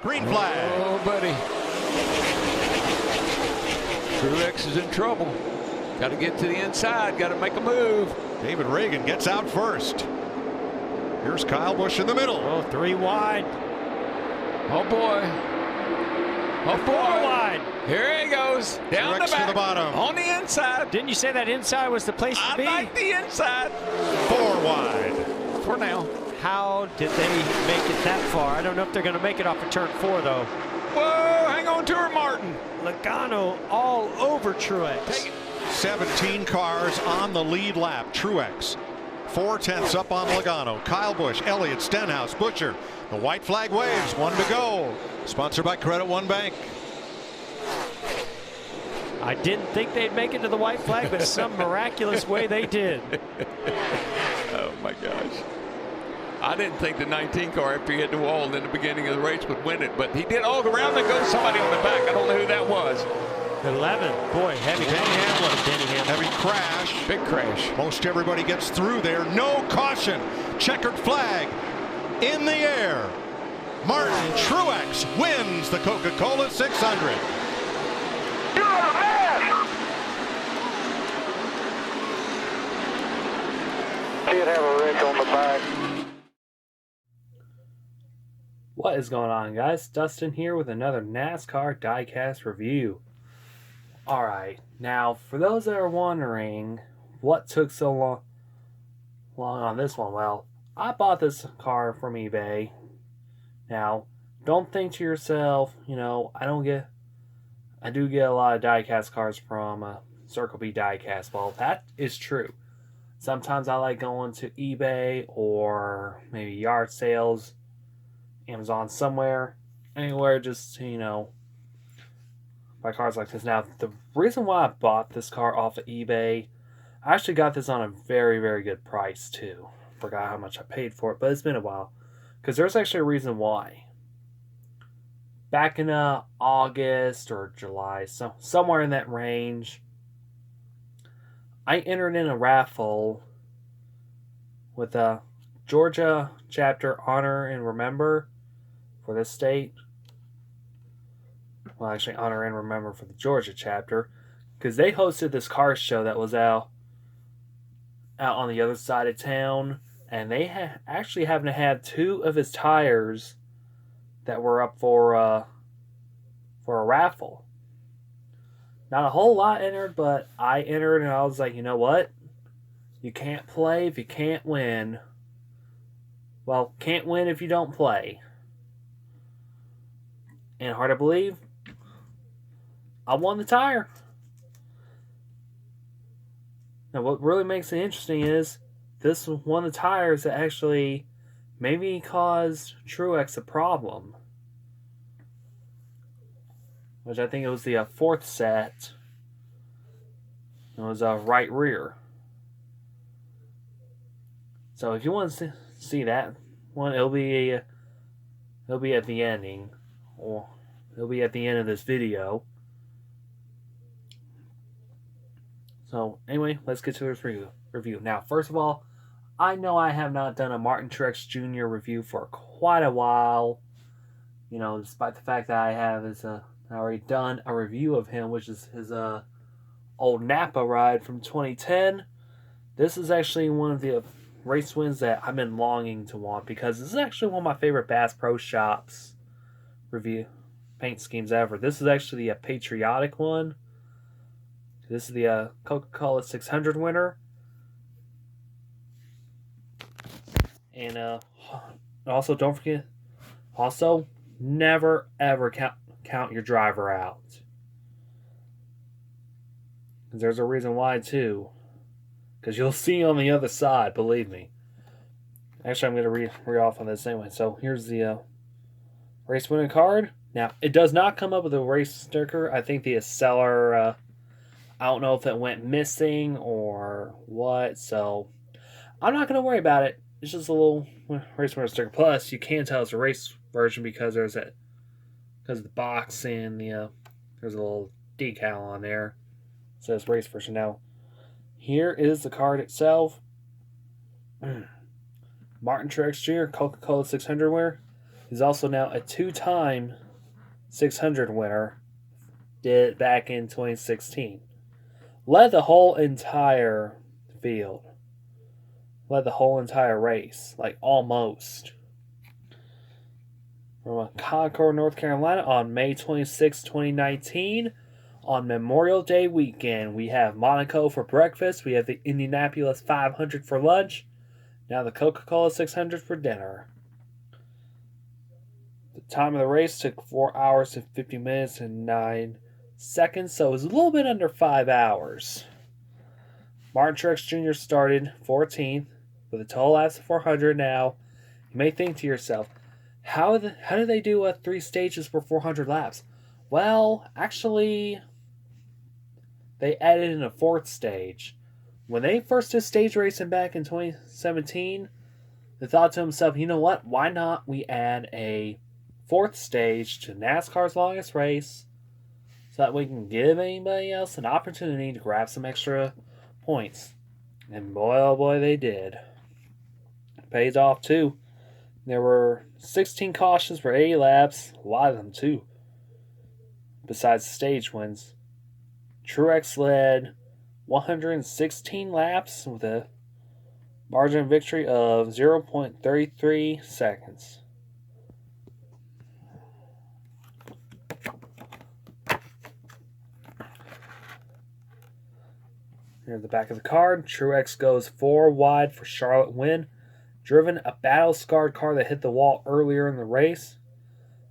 Green flag. Oh, buddy. Truex is in trouble. Got to get to the inside. Got to make a move. David Reagan gets out first. Here's Kyle Busch in the middle. Oh, 3 wide. Oh, boy. Oh, 4 boy. wide. Here he goes. Down Truex the back. to the bottom. On the inside. Didn't you say that inside was the place to be? I like the inside. 4 wide. For now. How did they make it that far? I don't know if they're going to make it off of turn 4, though. Whoa, hang on to her, Martin. Logano all over Truex. Take it. 17 cars on the lead lap. Truex 4/10 up on Logano. Kyle Busch, Elliott, Stenhouse, Butcher. The white flag waves. 1 to go. Sponsored by Credit One Bank. I didn't think they'd make it to the white flag, but some miraculous way they did. Oh, my gosh. I didn't think the 19 car, after he hit the wall in the beginning of the race, would win it, but he did. Oh, around there goes somebody on the back. I don't know who that was. 11. Boy, heavy. Denny Hamlin. Denny Hamlin. Heavy crash. Big crash. Most everybody gets through there. No caution. Checkered flag in the air. Martin Truex wins the Coca Cola 600. You're a man! Did have a wreck on the back. What is going on, guys? Dustin here with another NASCAR Diecast review. Alright, now for those that are wondering what took so long on this one, well, I bought this car from eBay. Now, don't think to yourself, you know, I do get a lot of diecast cars from Circle B Diecast. Well, that is true. Sometimes I like going to eBay or maybe yard sales, Amazon, somewhere, anywhere, just to, you know, buy cars like this. Now, the reason why I bought this car off of eBay, I actually got this on a very, very good price too. Forgot how much I paid for it, but it's been a while. Because there's actually a reason why. Back in August or July, somewhere in that range, I entered in a raffle with a Georgia chapter Honor and Remember for this state. Well, actually, Honor and Remember for the Georgia chapter, because they hosted this car show that was out on the other side of town, and they actually happened to have 2 of his tires that were up for a raffle. Not a whole lot entered, but I entered, and I was like, you know what? You can't play if you can't win. Well, can't win if you don't play. And hard to believe, I won the tire. Now, what really makes it interesting is this was one of the tires that actually maybe caused Truex a problem. Which I think it was the 4th set. It was right rear. So if you want to see that one, it'll be at the ending, or it'll be at the end of this video. So anyway, let's get to this review. Now, first of all, I know I have not done a Martin Truex Jr. review for quite a while. You know, despite the fact that I have already done a review of him, which is his old Napa ride from 2010. This is actually one of the race wins that I've been longing to want, because this is actually one of my favorite Bass Pro Shops review paint schemes ever. This is actually the Patriotic one. This is the Coca Cola 600 winner. And also, don't forget, never ever count your driver out. There's a reason why too, because you'll see on the other side, believe me. Actually, I'm going to read off on this anyway. So here's the race winning card. Now, it does not come up with a race sticker. I think the seller, I don't know if it went missing or what, so I'm not going to worry about it. It's just a little race winner sticker. Plus, you can tell it's a race version because because of the box and there's a little decal on there. It says race version. Now, here is the card itself. Martin Truex Jr. Coca Cola 600 winner. He's also now a 2-time 600 winner. Did it back in 2016. Led the whole entire field. Led the whole entire race. Like, almost. From Concord, North Carolina on May 26, 2019. On Memorial Day weekend, we have Monaco for breakfast. We have the Indianapolis 500 for lunch. Now the Coca Cola 600 for dinner. The time of the race took 4 hours and 50 minutes and 9 seconds, so it was a little bit under 5 hours. Martin Truex Jr. started 14th with a total laps of 400 now. You may think to yourself, how do they do 3 stages for 400 laps? Well, actually, they added in a 4th stage. When they first did stage racing back in 2017, they thought to themselves, you know what? Why not we add a 4th stage to NASCAR's longest race so that we can give anybody else an opportunity to grab some extra points. And boy, oh boy, they did. It pays off too. There were 16 cautions for 80 laps, a lot of them too, besides the stage wins. Truex led 116 laps with a margin of victory of 0.33 seconds. Here's the back of the card. Truex goes 4 wide for Charlotte win. Driven a battle-scarred car that hit the wall earlier in the race.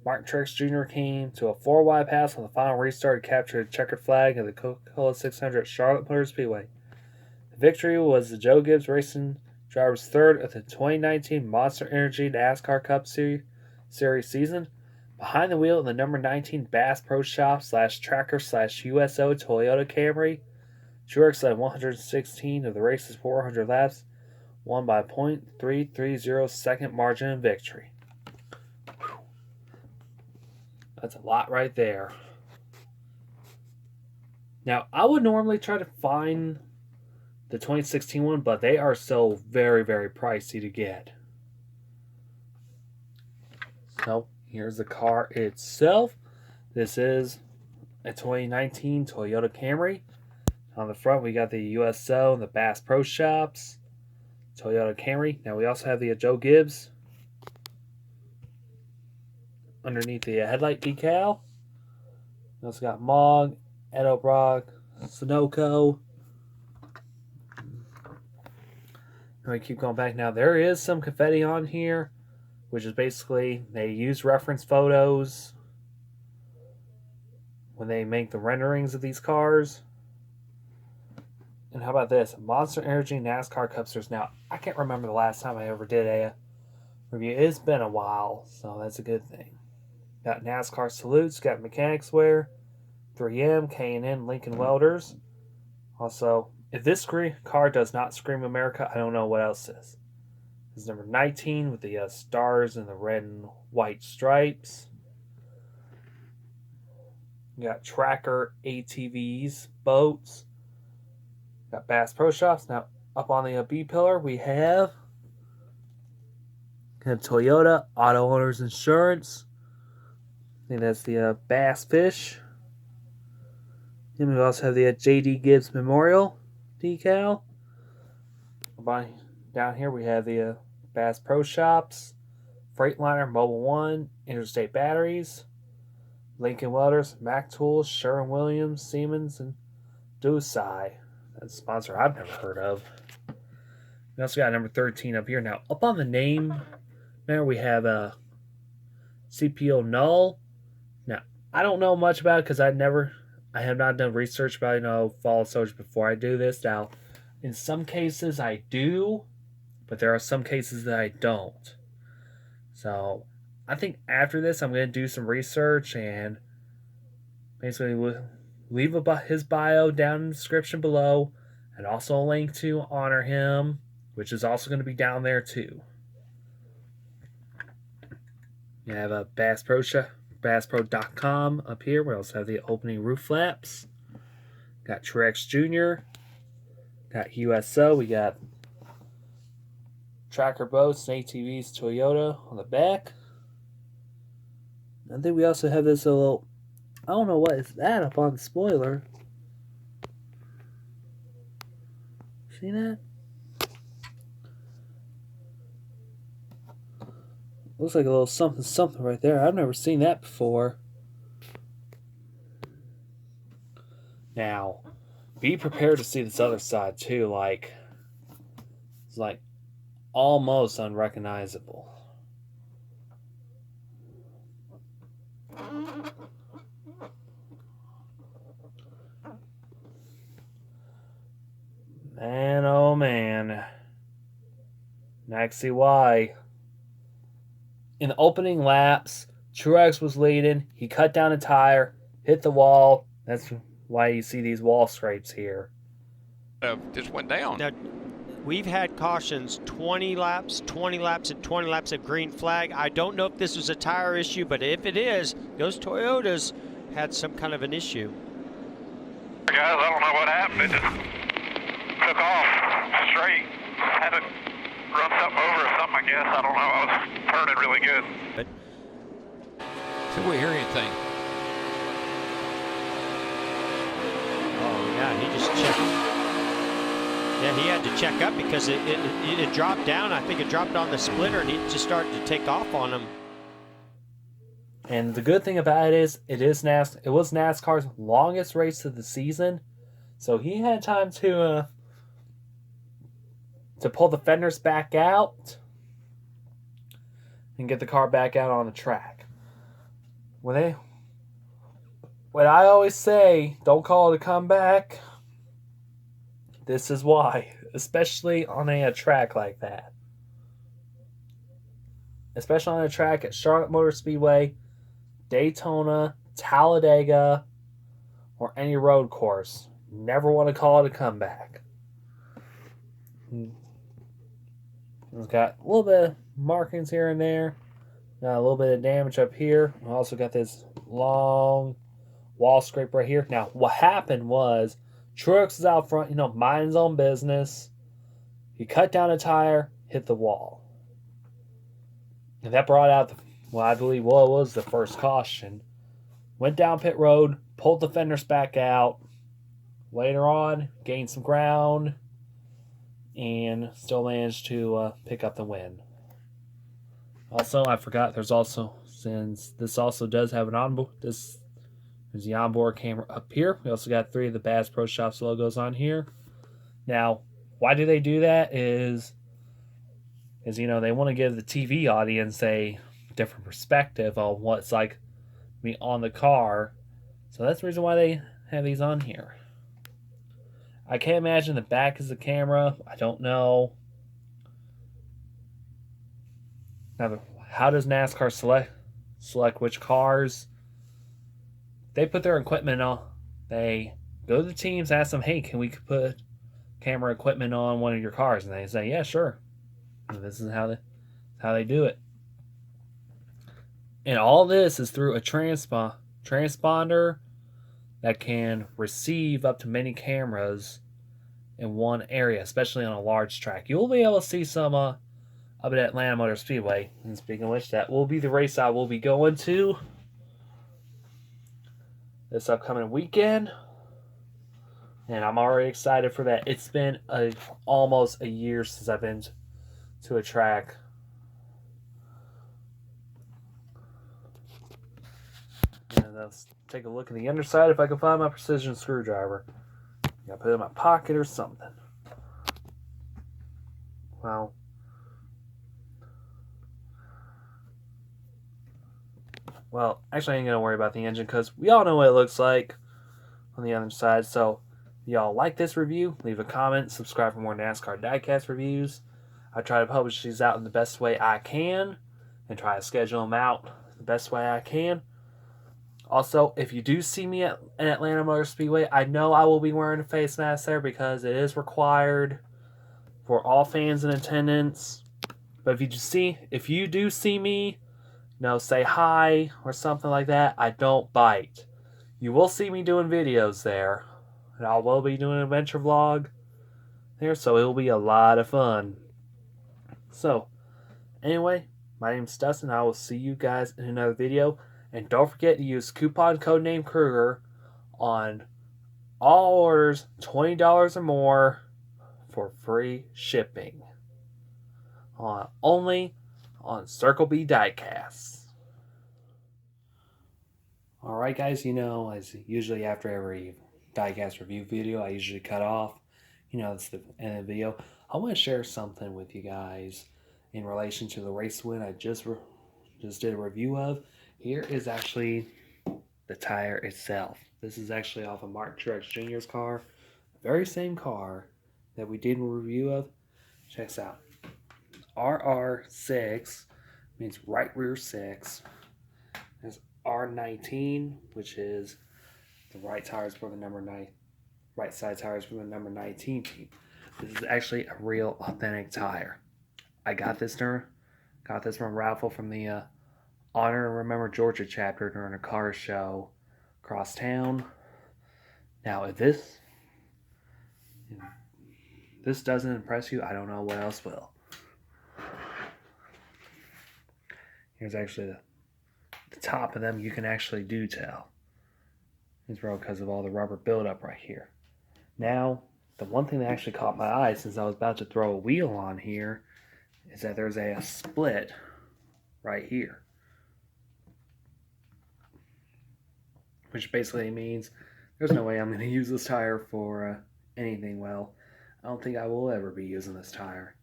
Martin Truex Jr. came to a 4 wide pass on the final restart to capture the checkered flag of the Coca Cola 600 at Charlotte Motor Speedway. The victory was the Joe Gibbs Racing driver's 3rd of the 2019 Monster Energy NASCAR Cup Series season. Behind the wheel in the number 19 Bass Pro Shop /Tracker/USO Toyota Camry, Truex led 116 of the race's 400 laps, won by a .330 second margin of victory. Whew. That's a lot right there. Now, I would normally try to find the 2016 one, but they are so very, very pricey to get. So, here's the car itself. This is a 2019 Toyota Camry. On the front, we got the USO and the Bass Pro Shops Toyota Camry. Now, we also have the Joe Gibbs underneath the headlight decal. We also got Mog, Edo Brock, Sunoco. And we keep going back. Now, there is some confetti on here, which is basically they use reference photos when they make the renderings of these cars. And how about this? Monster Energy NASCAR Cup Series. Now, I can't remember the last time I ever did a review. It's been a while, so that's a good thing. Got NASCAR salutes, got mechanics wear, 3M, K&N, Lincoln Welders. Also, if this car does not scream America, I don't know what else is. It's number 19 with the stars and the red and white stripes. You got Tracker ATVs, boats. Got Bass Pro Shops. Now, up on the B pillar, we have Toyota Auto Owners Insurance. I think that's the Bass Fish. Then we also have the J.D. Gibbs Memorial decal. Down here, we have the Bass Pro Shops, Freightliner, Mobile One, Interstate Batteries, Lincoln Welders, Mac Tools, Sherwin-Williams, Siemens, and Doocy. That's a sponsor I've never heard of. We also got number 13 up here. Now, up on the name, there we have CPO Null. Now, I don't know much about it because I have not done research about fall soldiers before I do this. Now, in some cases I do, but there are some cases that I don't. So, I think after this I'm going to do some research and basically leave his bio down in the description below, and also a link to honor him, which is also going to be down there too. You have a BassPro.com up here. We also have the opening roof flaps. Got Truex Jr. Got USO. We got Tracker Boats and ATVs Toyota on the back. I think we also have this little, I don't know what is that up on the spoiler. See that? Looks like a little something something right there. I've never seen that before. Now, be prepared to see this other side too. Like, it's like almost unrecognizable. Man, oh man. Now I can see why. In the opening laps, Truex was leading. He cut down a tire, hit the wall. That's why you see these wall scrapes here. Just went down. Now, we've had cautions 20 laps, 20 laps, and 20 laps of green flag. I don't know if this was a tire issue, but if it is, those Toyotas had some kind of an issue. Guys, I don't know what happened. It just took off straight. Had to run something over or something, I guess. I don't know. I was turning really good. But So we hear anything. oh yeah, he just checked. Yeah, he had to check up because it dropped down. I think it dropped on the splitter, and he just started to take off on him. And the good thing about it is, it was NASCAR's longest race of the season, so he had time to pull the fenders back out and get the car back out on the track. When I always say, don't call it a comeback, this is why, especially on a track like that. Especially on a track at Charlotte Motor Speedway, Daytona, Talladega, or any road course. Never want to call it a comeback. It's got a little bit of markings here and there. Got a little bit of damage up here. We also got this long wall scrape right here. Now, what happened was, Truex is out front, minding his own business. He cut down a tire, hit the wall. And that brought out I believe it was the first caution. Went down pit road, pulled the fenders back out. Later on, gained some ground, and still managed to pick up the win. Also, I forgot, there's also, since this also does have an onboard, there's the onboard camera up here. We also got 3 of the Bass Pro Shops logos on here. Now, why do they do that is they want to give the TV audience a different perspective on what it's like to be on the car. So that's the reason why they have these on here. I can't imagine the back is the camera. I don't know. Now, how does NASCAR select which cars? They put their equipment on. They go to the teams, ask them, hey, can we put camera equipment on one of your cars? And they say, yeah, sure. And this is how they do it. And all this is through a transponder that can receive up to many cameras in one area, especially on a large track. You'll be able to see some up at Atlanta Motor Speedway. And speaking of which, that will be the race I will be going to this upcoming weekend. And I'm already excited for that. It's been almost a year since I've been to a track. And let's take a look at the underside if I can find my precision screwdriver. I put it in my pocket or something. Well, actually I ain't gonna worry about the engine because we all know what it looks like on the other side. So if y'all like this review, leave a comment, subscribe for more NASCAR Diecast reviews. I try to publish these out in the best way I can and try to schedule them out the best way I can. Also, if you do see me at Atlanta Motor Speedway, I know I will be wearing a face mask there because it is required for all fans in attendance. But if you do see me, say hi or something like that, I don't bite. You will see me doing videos there. And I will be doing an adventure vlog there, so it will be a lot of fun. So, anyway, my name's Dustin. I will see you guys in another video. And don't forget to use coupon code name Kruger on all orders $20 or more for free shipping. Only on Circle B Diecast. Alright guys, as usually after every Diecast review video, I usually cut off. It's the end of the video. I want to share something with you guys in relation to the race win I just did a review of. Here is actually the tire itself. This is actually off of Mark Truex Jr.'s car. The very same car that we did a review of. Check this out. RR6 means right rear 6. There's R19, which is the right tires for the number 9, right side tires for the number 19 team. This is actually a real authentic tire. I got this from raffle from the Honor and Remember Georgia chapter during a car show across town. Now, if this doesn't impress you, I don't know what else will. Here's actually the top of them. You can actually do tell. It's probably because of all the rubber buildup right here. Now, the one thing that actually caught my eye since I was about to throw a wheel on here is that there's a split right here. Which basically means there's no way I'm going to use this tire for anything well. I don't think I will ever be using this tire.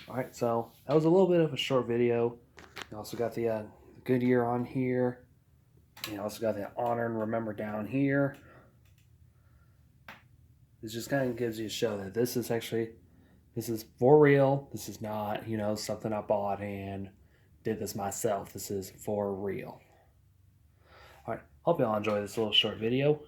Alright, so that was a little bit of a short video. You also got the Goodyear on here. You also got the Honor and Remember down here. This just kind of gives you a show that this is for real. This is not, something I bought and did this myself. This is for real. Alright, hope y'all enjoy this little short video.